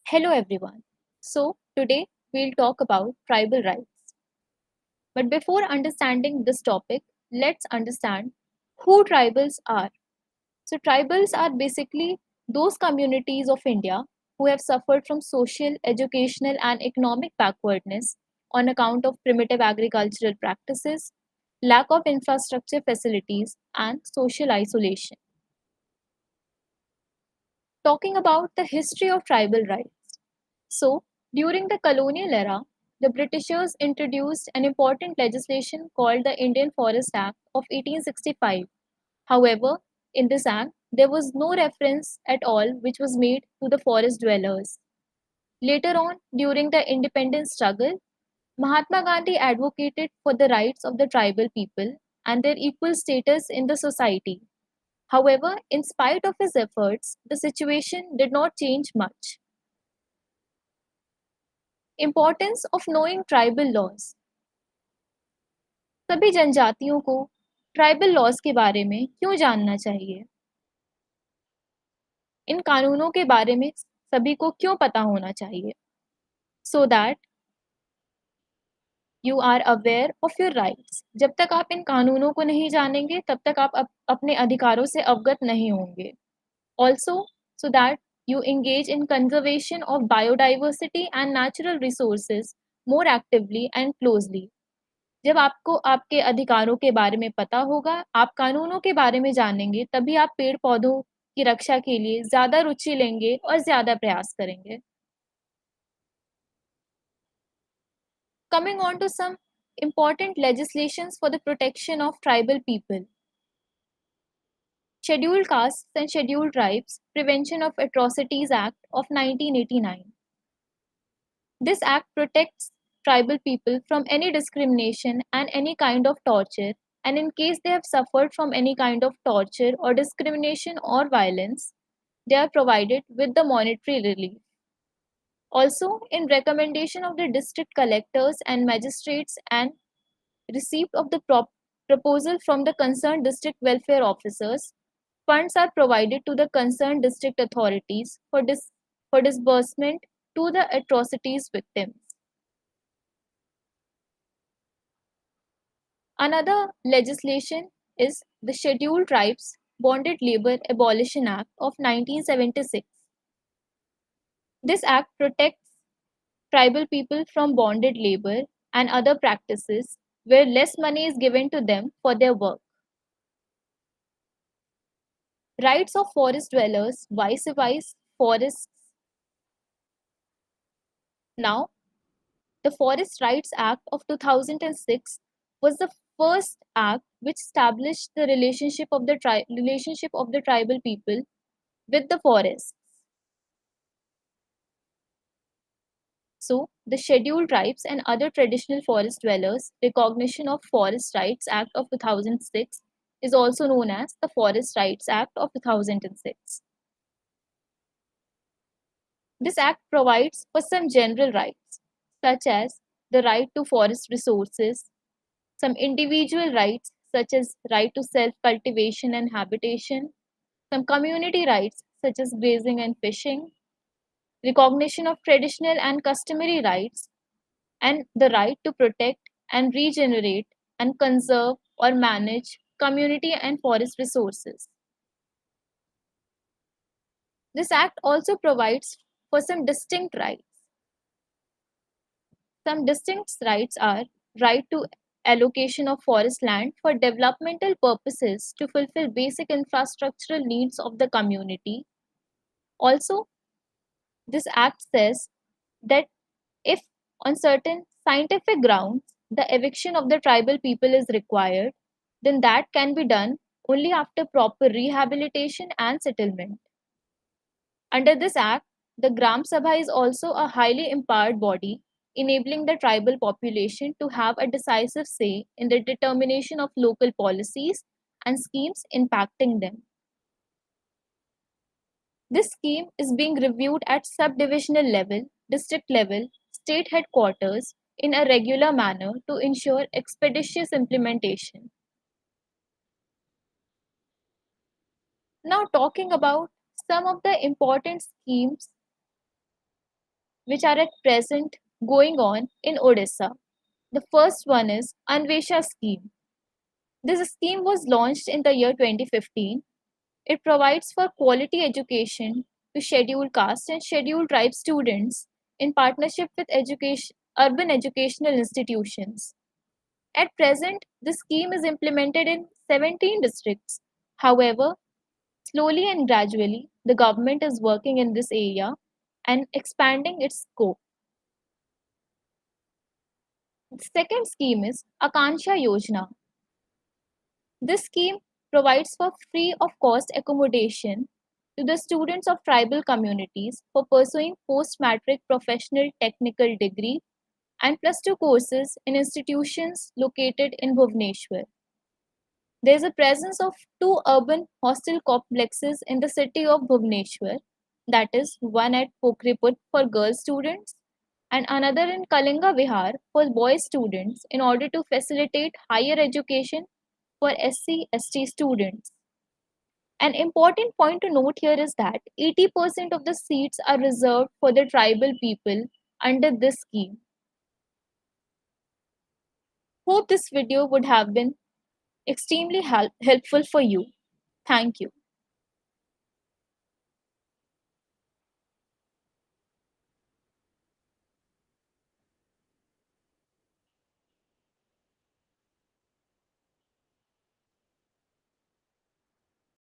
Hello everyone. So, today we'll talk about tribal rights. But before understanding this topic, let's understand who tribals are. So, tribals are basically those communities of India who have suffered from social, educational, and economic backwardness on account of primitive agricultural practices, lack of infrastructure facilities, and social isolation. Talking about the history of tribal rights. So, during the colonial era, the Britishers introduced an important legislation called the Indian Forest Act of 1865. However, in this act, there was no reference at all which was made to the forest dwellers. Later on, during the independence struggle, Mahatma Gandhi advocated for the rights of the tribal people and their equal status in the society. However, in spite of his efforts, the situation did not change much. Importance of knowing tribal laws. सभी जनजातियों को tribal laws के बारे में क्यों जानना चाहिए? इन कानूनों के बारे में सभी को क्यों पता होना चाहिए? So that you are aware of your rights. जब तक आप इन कानूनों को नहीं जानेंगे तब तक आप अपने अधिकारों से अवगत नहीं होंगे. Also so that you engage in conservation of biodiversity and natural resources more actively and closely. जब आपको आपके अधिकारों के बारे में पता होगा, आप कानूनों के बारे में जानेंगे, तभी आप पेड़-पौधों की रक्षा के लिए ज़्यादा रुचि लेंगे और ज़्यादा प्रयास करेंगे. Coming on to some important legislations for the protection of tribal people. Scheduled Castes and Scheduled Tribes Prevention of Atrocities Act of 1989. This act protects tribal people from any discrimination and any kind of torture, and in case they have suffered from any kind of torture or discrimination or violence, they are provided with the monetary relief. Also, in recommendation of the district collectors and magistrates and receipt of the proposal from the concerned district welfare officers, funds are provided to the concerned district authorities for disbursement to the atrocities victims. Another legislation is the Scheduled Tribes Bonded Labor Abolition Act of 1976. This act protects tribal people from bonded labor and other practices where less money is given to them for their work. Rights of forest dwellers vice forests. Now, the Forest Rights Act of 2006 was the first act which established the relationship of the tribal people with the forests. So, the Scheduled Tribes and other traditional forest dwellers Recognition of Forest Rights Act of 2006 is also known as the Forest Rights Act of 2006. This act provides for some general rights, such as the right to forest resources, some individual rights, such as right to self-cultivation and habitation, some community rights, such as grazing and fishing, recognition of traditional and customary rights, and the right to protect and regenerate and conserve or manage community and forest resources. This act also provides for some distinct rights. Some distinct rights are right to allocation of forest land for developmental purposes to fulfill basic infrastructural needs of the community. Also, this act says that if on certain scientific grounds the eviction of the tribal people is required, then that can be done only after proper rehabilitation and settlement. Under this act, the Gram Sabha is also a highly empowered body enabling the tribal population to have a decisive say in the determination of local policies and schemes impacting them. This scheme is being reviewed at subdivisional level, district level, state headquarters in a regular manner to ensure expeditious implementation. Now, talking about some of the important schemes which are at present going on in Odisha. The first one is Anvesha scheme. This scheme was launched in the year 2015. It provides for quality education to scheduled caste and scheduled tribe students in partnership with urban educational institutions. At present, the scheme is implemented in 17 districts. However, slowly and gradually, the government is working in this area and expanding its scope. The second scheme is Akansha Yojana. This scheme provides for free of cost accommodation to the students of tribal communities for pursuing post-matric professional technical degree and plus 2 courses in institutions located in Bhubaneswar. There is a presence of two urban hostel complexes in the city of Bhubaneswar, that is, one at Pokriput for girl students and another in Kalinga Vihar for boy students in order to facilitate higher education for SC/ST students. An important point to note here is that 80% of the seats are reserved for the tribal people under this scheme. Hope this video would have been extremely helpful for you. Thank you.